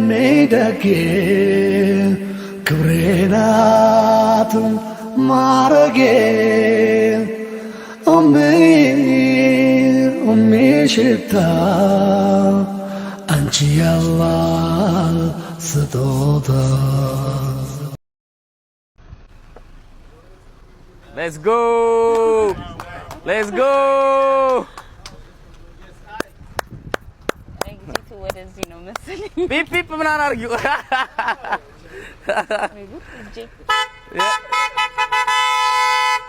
ሜደጌ ክብሬናት ማረጌ ሽታ አንቺ ያላህ ስጦታ። Let's go! Let's go! ወደዚህ ነው መሰለኝ ፒፕ ፒፕ ምናምን አርጊው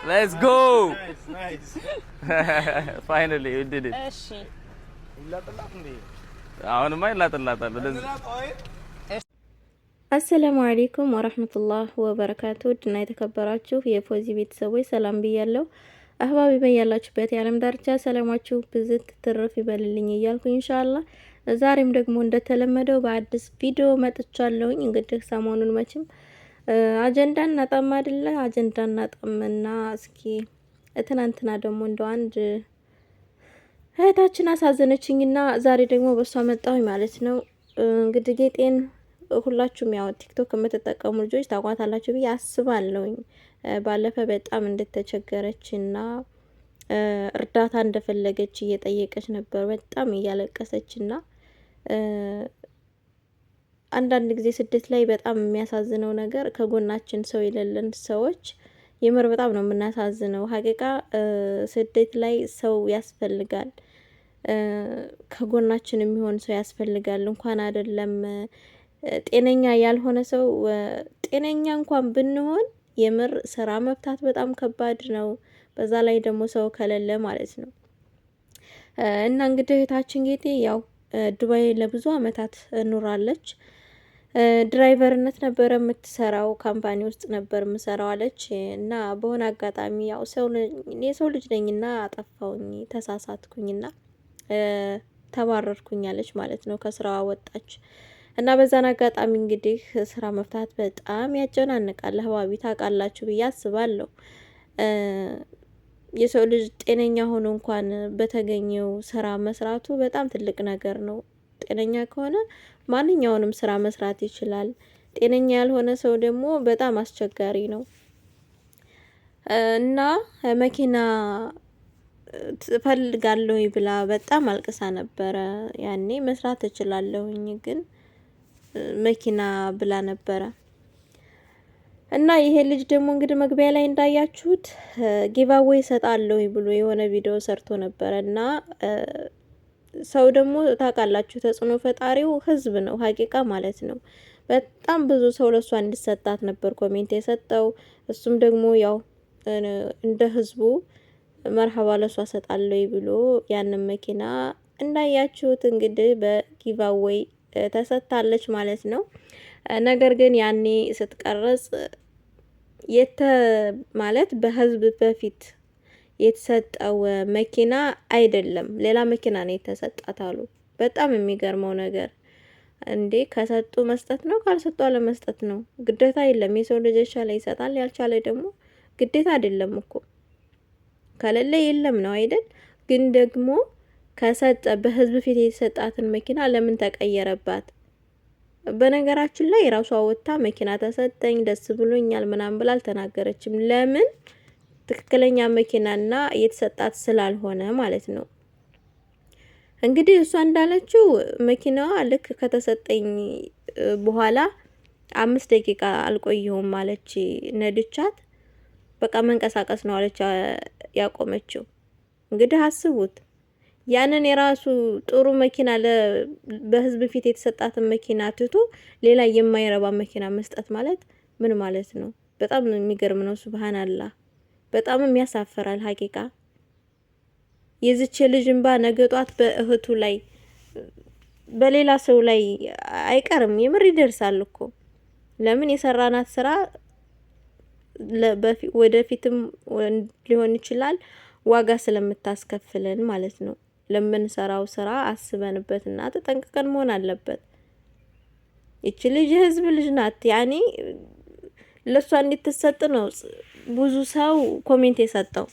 Let's go! Nice. Finally we did it. እሺ አሁንማ ይላጥላታል ወደዚህ። አሰላሙ አለይኩም ወራህመቱላህ ወበረካቱ። ድና የተከበራችሁ የፎዚ ቤተሰቦች ሰላም ብያለሁ። አህባቢ በያላችሁበት የዓለም ዳርቻ ሰላማችሁ ብዝት ትርፍ ይበልልኝ እያልኩ ኢንሻአላህ ዛሬም ደግሞ እንደተለመደው በአዲስ ቪዲዮ መጥቻለሁኝ። እንግዲህ ሰሞኑን መቼም አጀንዳ እናጣም አይደለ? አጀንዳ እናጣምና እስኪ ትናንትና ደግሞ እንደው አንድ እህታችን አሳዘነችኝና ዛሬ ደግሞ በሷ መጣሁኝ ማለት ነው። እንግዲህ ጌጤን ሁላችሁም ያው ቲክቶክ የምትጠቀሙ ልጆች ታቋታላችሁ ብዬ አስባለሁኝ። ባለፈ በጣም እንደተቸገረችና እርዳታ እንደፈለገች እየጠየቀች ነበር፣ በጣም እያለቀሰችና አንዳንድ ጊዜ ስደት ላይ በጣም የሚያሳዝነው ነገር ከጎናችን ሰው የሌለን ሰዎች የምር በጣም ነው የምናሳዝነው። ሀቂቃ ስደት ላይ ሰው ያስፈልጋል፣ ከጎናችን የሚሆን ሰው ያስፈልጋል። እንኳን አይደለም ጤነኛ ያልሆነ ሰው ጤነኛ እንኳን ብንሆን የምር ስራ መፍታት በጣም ከባድ ነው። በዛ ላይ ደግሞ ሰው ከሌለ ማለት ነው። እና እንግዲህ እህታችን ጌጤ ያው ዱባይ ለብዙ አመታት ኑራለች። ድራይቨርነት ነበር የምትሰራው፣ ካምፓኒ ውስጥ ነበር የምሰራው አለች። እና በሆነ አጋጣሚ ያው የሰው ልጅ ነኝና አጠፋውኝ፣ ተሳሳትኩኝና ተባረርኩኝ አለች ማለት ነው። ከስራዋ ወጣች። እና በዛን አጋጣሚ እንግዲህ ስራ መፍታት በጣም ያጨናንቃል። አህባቢ ታውቃላችሁ ብዬ አስባለሁ። የሰው ልጅ ጤነኛ ሆኖ እንኳን በተገኘው ስራ መስራቱ በጣም ትልቅ ነገር ነው። ጤነኛ ከሆነ ማንኛውንም ስራ መስራት ይችላል። ጤነኛ ያልሆነ ሰው ደግሞ በጣም አስቸጋሪ ነው። እና መኪና ትፈልጋለሁ ብላ በጣም አልቅሳ ነበረ። ያኔ መስራት እችላለሁኝ ግን መኪና ብላ ነበረ። እና ይሄ ልጅ ደግሞ እንግዲህ መግቢያ ላይ እንዳያችሁት ጊቫዌይ እሰጣለሁ ብሎ የሆነ ቪዲዮ ሰርቶ ነበረ። እና ሰው ደግሞ ታውቃላችሁ ተጽዕኖ ፈጣሪው ህዝብ ነው ሀቂቃ ማለት ነው። በጣም ብዙ ሰው ለሷ እንድሰጣት ነበር ኮሜንት የሰጠው። እሱም ደግሞ ያው እንደ ህዝቡ መርሐባ ለሷ እሰጣለሁ ብሎ ያንን መኪና እንዳያችሁት እንግዲህ በጊቫዌይ ተሰጥታለች ማለት ነው። ነገር ግን ያኔ ስትቀረጽ ማለት በህዝብ በፊት የተሰጠው መኪና አይደለም፣ ሌላ መኪና ነው የተሰጣት አሉ። በጣም የሚገርመው ነገር እንዴ ከሰጡ መስጠት ነው፣ ካልሰጡ አለመስጠት ነው። ግዴታ የለም። የሰው ልጅ የቻለ ይሰጣል፣ ያልቻለ ደግሞ ግዴታ አይደለም እኮ ከሌለ የለም ነው አይደል? ግን ደግሞ ከሰጠ በህዝብ ፊት የተሰጣትን መኪና ለምን ተቀየረባት? በነገራችን ላይ ራሷ ወጣ መኪና ተሰጠኝ ደስ ብሎኛል ምናምን ብላ አልተናገረችም። ለምን? ትክክለኛ መኪናና የተሰጣት ስላልሆነ ማለት ነው። እንግዲህ እሷ እንዳለችው መኪናዋ ልክ ከተሰጠኝ በኋላ 5 ደቂቃ አልቆየሁም ማለች። ነድቻት በቃ መንቀሳቀስ ነው አለች ያቆመችው። እንግዲህ አስቡት ያንን የራሱ ጥሩ መኪና በህዝብ ፊት የተሰጣትን መኪና ትቶ ሌላ የማይረባ መኪና መስጠት ማለት ምን ማለት ነው? በጣም የሚገርም ነው። ሱብሃንአላህ በጣምም ያሳፈራል ሀቂቃ። የዚች ልጅ እንባ ነገጧት በእህቱ ላይ በሌላ ሰው ላይ አይቀርም። የምር ይደርሳል እኮ። ለምን የሰራናት ስራ ወደፊትም ሊሆን ይችላል ዋጋ ስለምታስከፍለን ማለት ነው። ለምንሰራው ስራ አስበንበትና ተጠንቅቀን መሆን አለበት። እቺ ልጅ የህዝብ ልጅ ናት። ያኔ ለሷ እንድትሰጥ ነው ብዙ ሰው ኮሜንት የሰጠው።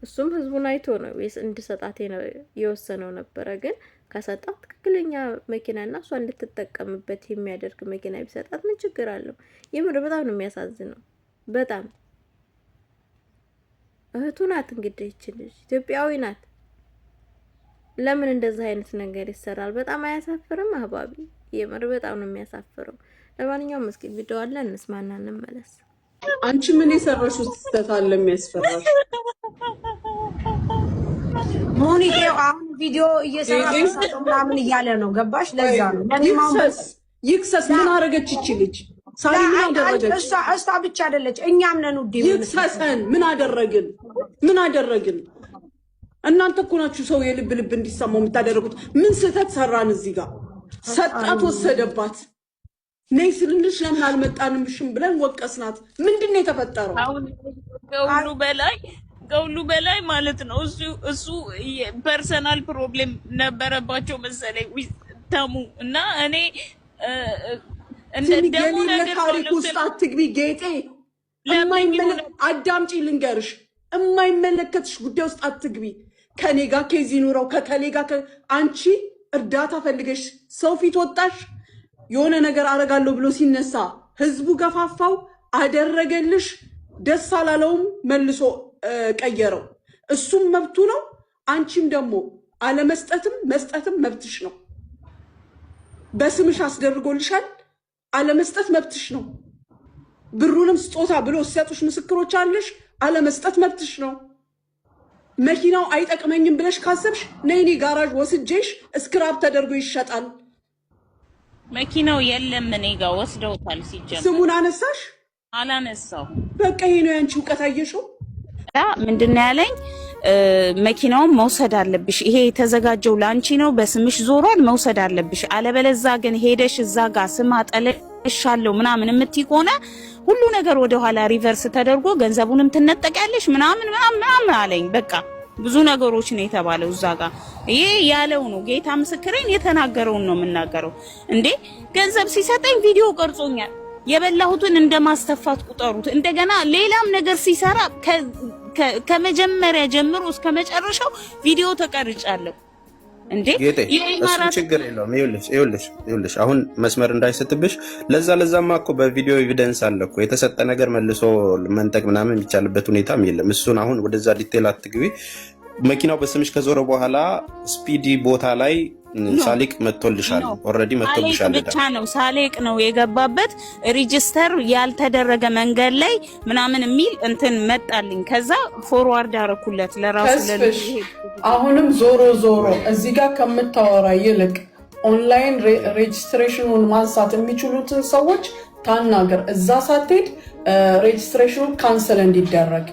እሱም ህዝቡን አይቶ ነው እንድሰጣት የወሰነው ነበረ። ግን ከሰጣት ትክክለኛ መኪናና እሷ እንድትጠቀምበት የሚያደርግ መኪና ቢሰጣት ምን ችግር አለው? የምር በጣም ነው የሚያሳዝነው። በጣም እህቱ ናት እንግዲህ እቺ ልጅ ኢትዮጵያዊ ናት። ለምን እንደዚህ አይነት ነገር ይሰራል? በጣም አያሳፍርም? አህባቢ የምር በጣም ነው የሚያሳፍረው። ለማንኛውም እስኪ ቪዲዮ አለ እንስማና እንመለስ። አንቺ ምን የሰራሽው ስህተት አለ የሚያስፈራሽ? ሞኒቴው አሁን ቪዲዮ እየሰራ ምናምን እያለ ነው። ገባሽ? ለዛ ነው ይክሰስ። ምን አደረገች እቺ ልጅ? ሳሪ ምን አደረገች? እሷ ብቻ አይደለች፣ እኛም ነን። ውዴ ይክሰሰን። ምን አደረግን? እናንተ እኮ ናችሁ ሰው የልብ እንዲሰማው የምታደርጉት። ምን ስህተት ሰራን? እዚህ ጋር ሰጣት፣ ወሰደባት። ነይ ስልልሽ ለምን አልመጣንምሽም ብለን ወቀስናት። ምንድነው የተፈጠረው? አሁን ከሁሉ በላይ ማለት ነው እሱ ፐርሰናል ፕሮብሌም ነበረባቸው መሰለኝ ተሙ እና እኔ እንደ ደሙ ነገር ታሪክ ውስጥ አትግቢ ጌጤ። አዳምጪ ልንገርሽ፣ የማይመለከትሽ ጉዳይ ውስጥ አትግቢ። ከኔ ጋር ኬዝ ይኑረው ከከሌ ጋር አንቺ እርዳታ ፈልገሽ ሰው ፊት ወጣሽ። የሆነ ነገር አረጋለሁ ብሎ ሲነሳ ህዝቡ ገፋፋው፣ አደረገልሽ። ደስ አላለውም፣ መልሶ ቀየረው። እሱም መብቱ ነው። አንቺም ደግሞ አለመስጠትም መስጠትም መብትሽ ነው። በስምሽ አስደርጎልሻል፣ አለመስጠት መብትሽ ነው። ብሩንም ስጦታ ብሎ ሲያጡሽ ምስክሮች አለሽ፣ አለመስጠት መብትሽ ነው። መኪናው አይጠቅመኝም ብለሽ ካሰብሽ ነይኔ ጋራዥ ወስጄሽ ስክራፕ ተደርጎ ይሸጣል። መኪናው የለም እኔ ጋር ወስደውታል። ሲጀምር ስሙን አነሳሽ? አላነሳው። በቃ ይሄ ነው ያንቺ ዕውቀት። አየሽው? ምንድነው ያለኝ? መኪናውን መውሰድ አለብሽ፣ ይሄ የተዘጋጀው ላንቺ ነው፣ በስምሽ ዞሯል፣ መውሰድ አለብሽ። አለበለዛ ግን ሄደሽ እዛ ጋር ስም አጠለሻለሁ ምናምን የምትይ ከሆነ ሁሉ ነገር ወደ ኋላ ሪቨርስ ተደርጎ ገንዘቡንም ትነጠቂያለሽ ምናምን አለኝ። በቃ ብዙ ነገሮች ነው የተባለው እዛ ጋር። ይሄ ያለው ነው ጌታ ምስክሬን፣ የተናገረውን ነው የምናገረው። እንዴ ገንዘብ ሲሰጠኝ ቪዲዮ ቀርጾኛል። የበላሁትን እንደማስተፋት ቁጠሩት። እንደገና ሌላም ነገር ሲሰራ ከመጀመሪያ ጀምሮ እስከ መጨረሻው ቪዲዮ ተቀርጫለሁ። እንዴ እሱ ችግር የለውም። ይኸውልሽ አሁን መስመር እንዳይስትብሽ። ለዛማ እኮ በቪዲዮ ኤቪደንስ አለ እኮ። የተሰጠ ነገር መልሶ መንጠቅ ምናምን የሚቻልበት ሁኔታም የለም። እሱን አሁን ወደዛ ዲቴል አትግቢ። መኪናው በስምሽ ከዞረ በኋላ ስፒዲ ቦታ ላይ ሳሊቅ መጥቶልሻል። ኦሬዲ መጥቶልሻል። ብቻ ነው ሳሊቅ ነው የገባበት። ሬጂስተር ያልተደረገ መንገድ ላይ ምናምን የሚል እንትን መጣልኝ። ከዛ ፎርዋርድ አረኩለት ለራሱ አሁንም ዞሮ እዚህ ጋር ከምታወራ ይልቅ ኦንላይን ሬጂስትሬሽኑን ማንሳት የሚችሉትን ሰዎች ታናገር። እዛ ሳትሄድ ሬጂስትሬሽኑን ካንሰል እንዲደረግ፣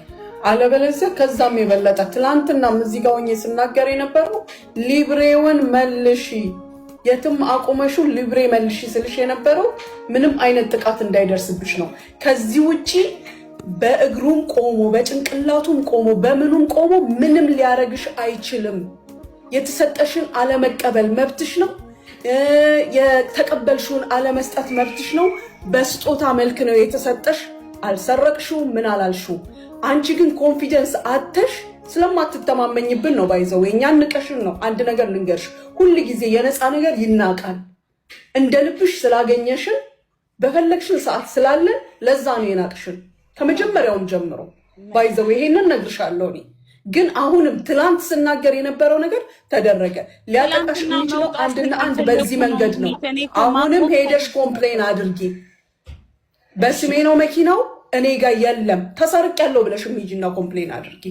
አለበለዚያ ከዛም የበለጠ ትላንትናም እዚህ ጋር ሆኜ ስናገር የነበረው ሊብሬውን መልሺ፣ የትም አቁመሹ ሊብሬ መልሺ ስልሽ የነበረው ምንም አይነት ጥቃት እንዳይደርስብሽ ነው። ከዚህ ውጪ በእግሩም ቆሞ በጭንቅላቱም ቆሞ በምኑም ቆሞ ምንም ሊያረግሽ አይችልም። የተሰጠሽን አለመቀበል መብትሽ ነው። የተቀበልሽውን አለመስጠት መብትሽ ነው። በስጦታ መልክ ነው የተሰጠሽ። አልሰረቅሽው፣ ምን አላልሽው። አንቺ ግን ኮንፊደንስ አተሽ ስለማትተማመኝብን ነው ባይዘው የኛን ንቀሽን ነው። አንድ ነገር ልንገርሽ፣ ሁሉ ጊዜ የነፃ ነገር ይናቃል። እንደ ልብሽ ስላገኘሽን በፈለግሽን ሰዓት ስላለ ለዛ ነው የናቅሽን ከመጀመሪያውም ጀምሮ ባይዘው። ይሄንን ነግርሻለሁ እኔ ግን አሁንም ትላንት ስናገር የነበረው ነገር ተደረገ። ሊያጠቃሽ የሚችለው አንድና አንድ በዚህ መንገድ ነው። አሁንም ሄደሽ ኮምፕሌን አድርጊ። በስሜ ነው መኪናው እኔ ጋር የለም ተሰርቄያለሁ ብለሽ ሂጂና ኮምፕሌን አድርጊ።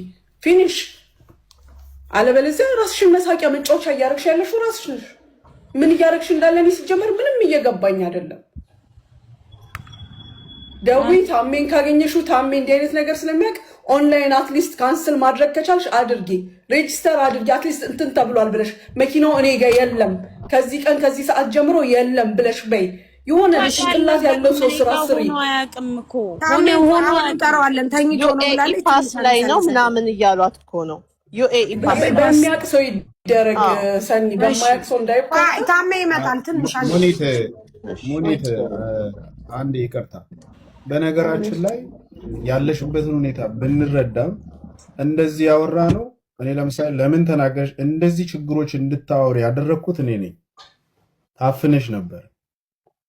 ፊኒሽ። አለበለዚያ ራስሽን መሳቂያ መጫወቻ እያረግሽ ያለሽው ራስሽ ነሽ። ምን እያረግሽ እንዳለ እኔ ሲጀመር ምንም እየገባኝ አይደለም። ደዊ ታሜን ካገኘሽው ታሜ እንዲህ አይነት ነገር ስለሚያውቅ ኦንላይን አትሊስት ካንስል ማድረግ ከቻልሽ አድርጊ፣ ሬጂስተር አድርጊ። አትሊስት እንትን ተብሏል ብለሽ መኪናው እኔ ጋር የለም ከዚህ ቀን ከዚህ ሰዓት ጀምሮ የለም ብለሽ በይ። የሆነ ጭንቅላት ያለው ሰው ስራ ስሪ። ሆኖ እንጠራዋለን። ተኝቶ ነው ብላለች። ፓስ ላይ ነው ምናምን እያሏት እኮ ነው። ዩኤኢ ፓስ በሚያውቅ ሰው ይደረግ ሰኒ፣ በማያውቅ ሰው እንዳይባል። ታሜ ይመጣል። ትንሽ ሙኒት አንድ ይቅርታ። በነገራችን ላይ ያለሽበትን ሁኔታ ብንረዳም እንደዚህ ያወራ ነው እኔ ለምሳሌ ለምን ተናገርሽ እንደዚህ ችግሮች እንድታወሪ ያደረግኩት እኔ ነኝ። ታፍነሽ ነበር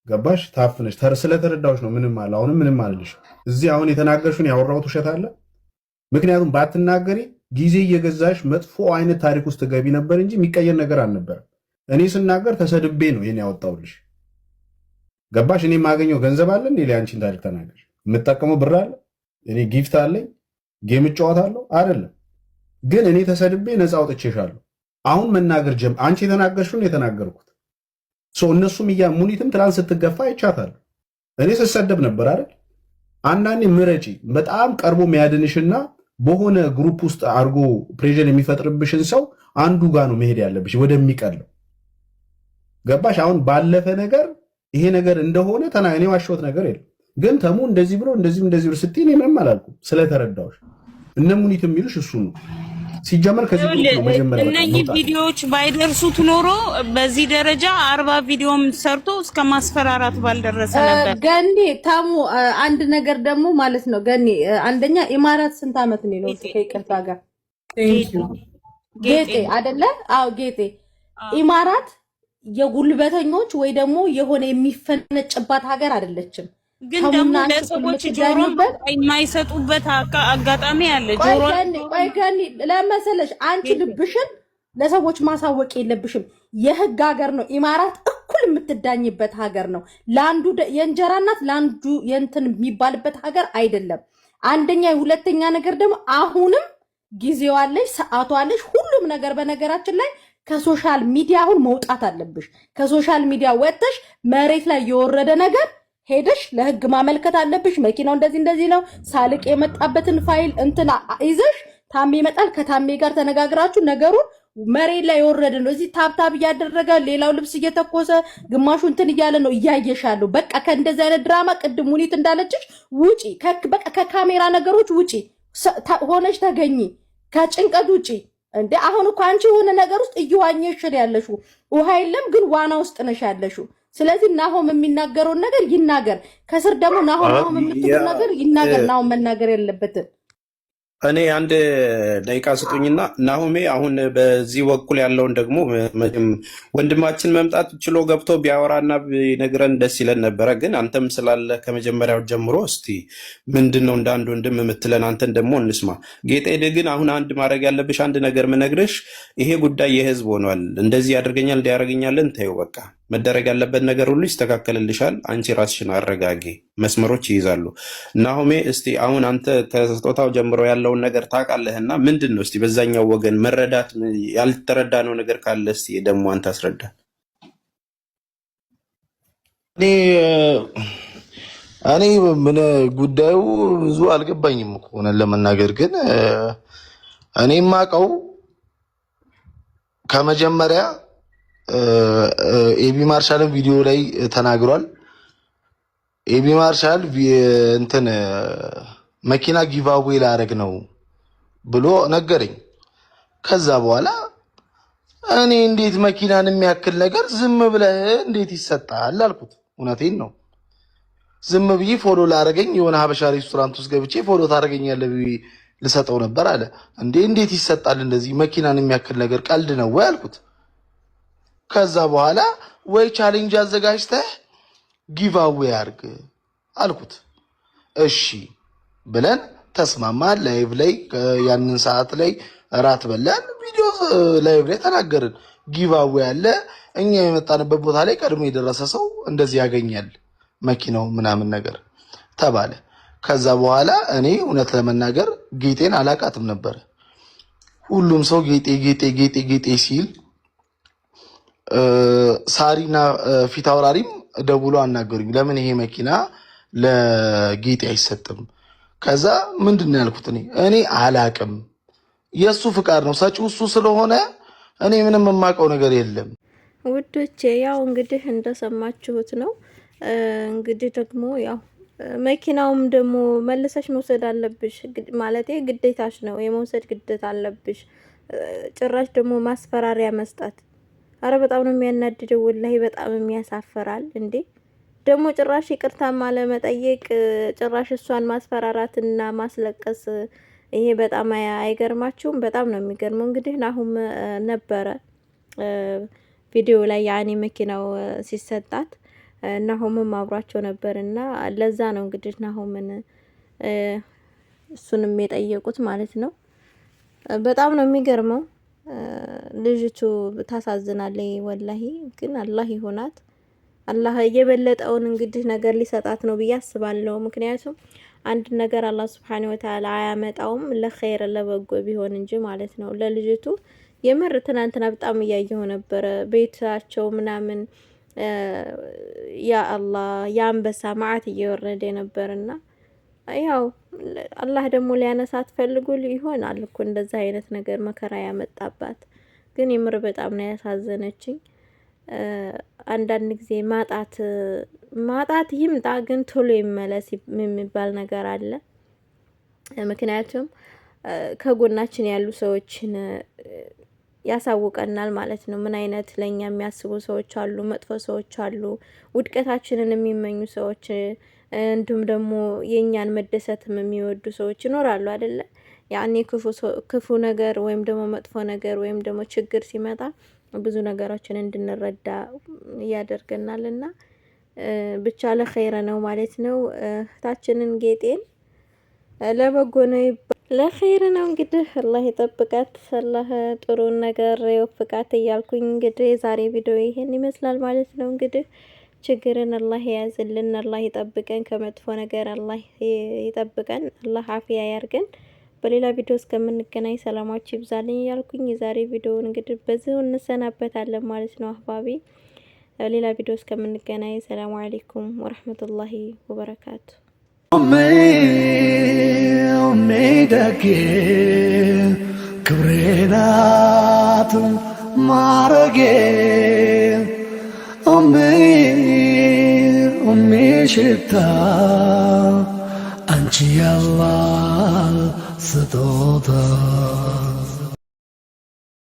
ገባሽ? ታፍነሽ ስለተረዳሁሽ ነው። ምንም አለ አሁንም ምንም አልልሽ። እዚህ አሁን የተናገርሽውን ያወራሁት ውሸት አለ። ምክንያቱም ባትናገሪ ጊዜ እየገዛሽ መጥፎ አይነት ታሪክ ውስጥ ገቢ ነበር እንጂ የሚቀየር ነገር አልነበረም። እኔ ስናገር ተሰድቤ ነው ይሄን ያወጣሁልሽ። ገባሽ? እኔ የማገኘው ገንዘብ አለ እንዴ? አንቺን ታሪክ ተናገር። የምጠቀመው ብር አለ? እኔ ጊፍት አለኝ? ጌም እጫወታለሁ? አይደለም። ግን እኔ ተሰድቤ ነፃ አውጥቼሻለሁ። አሁን መናገር አንቺ የተናገርሽውን የተናገርኩት እነሱም ሙኒትም ትላንት ስትገፋ አይቻታለሁ። እኔ ስሰደብ ነበር አይደል? አንዳንዴ ምረጪ። በጣም ቀርቦ የሚያድንሽና በሆነ ግሩፕ ውስጥ አድርጎ ፕሬዥር የሚፈጥርብሽን ሰው አንዱ ጋር ነው መሄድ ያለብሽ ወደሚቀለው። ገባሽ? አሁን ባለፈ ነገር ይሄ ነገር እንደሆነ እኔ ዋሸሁት ነገር የለም። ግን ተሙ እንደዚህ ብሎ እንደዚህ ብሎ ስትይ እኔ ምንም አላልኩም ስለተረዳሁሽ። እነ ሙኒት የሚሉሽ እሱ ነው ሲጀመር ከዚህ ነው መጀመሪያ። እነኚህ ቪዲዮዎች ባይደርሱት ኖሮ በዚህ ደረጃ 40 ቪዲዮም ሰርቶ እስከ ማስፈራራት ባልደረሰ ነበር። ገኒ ታሙ አንድ ነገር ደግሞ ማለት ነው ገኒ፣ አንደኛ ኢማራት ስንት ዓመት ነው ነው ከይቅርታ ጋር ጌጤ አይደለ? አዎ ጌጤ ኢማራት የጉልበተኞች ወይ ደግሞ የሆነ የሚፈነጭባት ሀገር አይደለችም። ግን ደግሞ ለሰዎች ጆሮ የማይሰጡበት አጋጣሚ አለ። ጆሮ ቆይ ገኒ ለመሰለሽ አንቺ ልብሽን ለሰዎች ማሳወቅ የለብሽም። የህግ ሀገር ነው ኢማራት፣ እኩል የምትዳኝበት ሀገር ነው። ለአንዱ የእንጀራ እናት ለአንዱ የእንትን የሚባልበት ሀገር አይደለም። አንደኛ። ሁለተኛ ነገር ደግሞ አሁንም ጊዜው አለሽ፣ ሰዓቱ አለሽ፣ ሁሉም ነገር በነገራችን ላይ ከሶሻል ሚዲያ አሁን መውጣት አለብሽ። ከሶሻል ሚዲያ ወጥተሽ መሬት ላይ የወረደ ነገር ሄደሽ ለህግ ማመልከት አለብሽ። መኪናው እንደዚህ ነው ሳልቅ የመጣበትን ፋይል እንትና ይዘሽ ታሜ ይመጣል። ከታሜ ጋር ተነጋግራችሁ ነገሩን መሬት ላይ የወረደ ነው። እዚህ ታብታብ እያደረገ ሌላው ልብስ እየተኮሰ ግማሹ እንትን እያለ ነው እያየሻለሁ። በቃ ከእንደዚህ አይነት ድራማ ቅድም ሙኒት እንዳለችሽ ውጪ። በቃ ከካሜራ ነገሮች ውጪ ሆነሽ ተገኚ። ከጭንቀት ውጪ። እንዴ አሁን እኮ አንቺ የሆነ ነገር ውስጥ እየዋኘሽ ያለሽው ውሃ የለም ግን ዋና ውስጥ ነሽ ያለሽው። ስለዚህ ናሆም የሚናገረውን ነገር ይናገር። ከስር ደግሞ ናሆም የምትለው ነገር ይናገር። ናሆም መናገር የለበትም። እኔ አንድ ደቂቃ ስጡኝና ናሆሜ አሁን በዚህ በኩል ያለውን ደግሞ ወንድማችን መምጣት ችሎ ገብቶ ቢያወራና ቢነግረን ደስ ይለን ነበረ። ግን አንተም ስላለ ከመጀመሪያው ጀምሮ እስቲ ምንድን ነው እንደ አንድ ወንድም የምትለን አንተን ደግሞ እንስማ። ጌጤ ግን አሁን አንድ ማድረግ ያለብሽ አንድ ነገር ምነግርሽ፣ ይሄ ጉዳይ የህዝብ ሆኗል። እንደዚህ ያደርገኛል እንዲያደርገኛለን ተይው በቃ። መደረግ ያለበት ነገር ሁሉ ይስተካከልልሻል። አንቺ ራስሽን አረጋጊ፣ መስመሮች ይይዛሉ። ናሆሜ እስቲ አሁን አንተ ከስጦታው ጀምሮ ያለውን ነገር ታውቃለህና ምንድን ነው እስቲ በዛኛው ወገን መረዳት ያልተረዳነው ነገር ካለ እስቲ ደግሞ አንተ አስረዳ። እኔ ምን ጉዳዩ ብዙ አልገባኝም እኮ ሆነን ለመናገር ግን እኔ የማውቀው ከመጀመሪያ ኤቢ ማርሻልን ቪዲዮ ላይ ተናግሯል። ኤቢ ማርሻል እንትን መኪና ጊቫዌ ላደርግ ነው ብሎ ነገረኝ። ከዛ በኋላ እኔ እንዴት መኪናን የሚያክል ነገር ዝም ብለህ እንዴት ይሰጣል አልኩት። እውነቴን ነው። ዝም ብዬ ፎሎ ላደርገኝ የሆነ ሀበሻ ሬስቶራንት ውስጥ ገብቼ ፎሎ ታደርገኛለህ ብዬ ልሰጠው ነበር አለ። እንዴት ይሰጣል እንደዚህ መኪናን የሚያክል ነገር ቀልድ ነው ወይ አልኩት። ከዛ በኋላ ወይ ቻሌንጅ አዘጋጅተህ ጊቫዌ አድርግ አልኩት። እሺ ብለን ተስማማን። ላይቭ ላይ ያንን ሰዓት ላይ እራት በላን፣ ቪዲዮ ላይቭ ላይ ተናገርን። ጊቫዌ አለ፣ እኛ የመጣንበት ቦታ ላይ ቀድሞ የደረሰ ሰው እንደዚህ ያገኛል መኪናው ምናምን ነገር ተባለ። ከዛ በኋላ እኔ እውነት ለመናገር ጌጤን አላቃትም ነበር። ሁሉም ሰው ጌጤ ጌጤ ጌጤ ጌጤ ሲል ሳሪና ፊት አውራሪም ደውሎ አናገሩኝ። ለምን ይሄ መኪና ለጌጤ አይሰጥም? ከዛ ምንድን ያልኩት እኔ አላቅም፣ የእሱ ፍቃድ ነው፣ ሰጪው እሱ ስለሆነ እኔ ምንም የማውቀው ነገር የለም። ውዶቼ ያው እንግዲህ እንደሰማችሁት ነው። እንግዲህ ደግሞ ያው መኪናውም ደግሞ መልሰሽ መውሰድ አለብሽ ማለት ግዴታሽ ነው፣ የመውሰድ ግዴታ አለብሽ። ጭራሽ ደግሞ ማስፈራሪያ መስጠት፣ አረ በጣም ነው የሚያናድደው። ወላሂ በጣም የሚያሳፍራል። እንዴ ደግሞ ጭራሽ ይቅርታ ማለመጠየቅ፣ ጭራሽ እሷን ማስፈራራትና ማስለቀስ ይሄ በጣም አይገርማችሁም? በጣም ነው የሚገርመው። እንግዲህ ናሁም ነበረ ቪዲዮ ላይ ያኔ መኪናው ሲሰጣት ናሁምም አብሯቸው ነበርና ለዛ ነው እንግዲህ ናሁምን እሱንም የጠየቁት ማለት ነው። በጣም ነው የሚገርመው። ልጅቱ ታሳዝናለች ወላሂ። ግን አላህ ይሆናት። አላህ የበለጠውን እንግዲህ ነገር ሊሰጣት ነው ብዬ አስባለሁ። ምክንያቱም አንድ ነገር አላህ Subhanahu Wa Ta'ala አያመጣውም ለኸይር ለበጎ ቢሆን እንጂ ማለት ነው። ለልጅቱ የምር ትናንትና በጣም እያየሁ ነበረ ቤታቸው ምናምን ያ አላህ ያንበሳ ማዓት እየወረደ ነበርና ያው አላህ ደግሞ ሊያነሳት ፈልጎ ይሆናል እኮ እንደዛ አይነት ነገር መከራ ያመጣባት። ግን የምር በጣም ነው ያሳዘነችኝ። አንዳንድ ጊዜ ማጣት ይምጣ ግን ቶሎ ይመለስ የሚባል ነገር አለ። ምክንያቱም ከጎናችን ያሉ ሰዎችን ያሳውቀናል ማለት ነው። ምን አይነት ለኛ የሚያስቡ ሰዎች አሉ፣ መጥፎ ሰዎች አሉ፣ ውድቀታችንን የሚመኙ ሰዎች፣ እንዲሁም ደግሞ የኛን መደሰትም የሚወዱ ሰዎች ይኖራሉ አይደለ? ያኔ ክፉ ነገር ወይም ደግሞ መጥፎ ነገር ወይም ደግሞ ችግር ሲመጣ ብዙ ነገሮችን እንድንረዳ ያደርገናልና ብቻ ለኸይር ነው ማለት ነው። እህታችንን ጌጤን ለበጎ ነው ለኸይር ነው እንግዲህ አላህ ይጠብቃት፣ አላህ ጥሩን ነገር ይወፍቃት እያልኩኝ እንግዲህ ዛሬ ቪዲዮ ይሄን ይመስላል ማለት ነው። እንግዲህ ችግርን አላህ ያዝልን፣ አላህ ይጠብቀን፣ ከመጥፎ ነገር አላህ ይጠብቀን፣ አላህ አፊያ ያርገን። በሌላ ቪዲዮ እስከምንገናኝ ሰላማችሁ ይብዛልኝ እያልኩኝ የዛሬ ቪዲዮውን እንግዲህ በዚሁ እንሰናበታለን ማለት ነው። አህባቢ ሌላ ቪዲዮ እስከምንገናኝ ሰላም አለይኩም ወራህመቱላሂ ወበረካቱ። ደጌ ክብሬናት ማረጌ ሽታ አንቺ ያላህ ስጦታ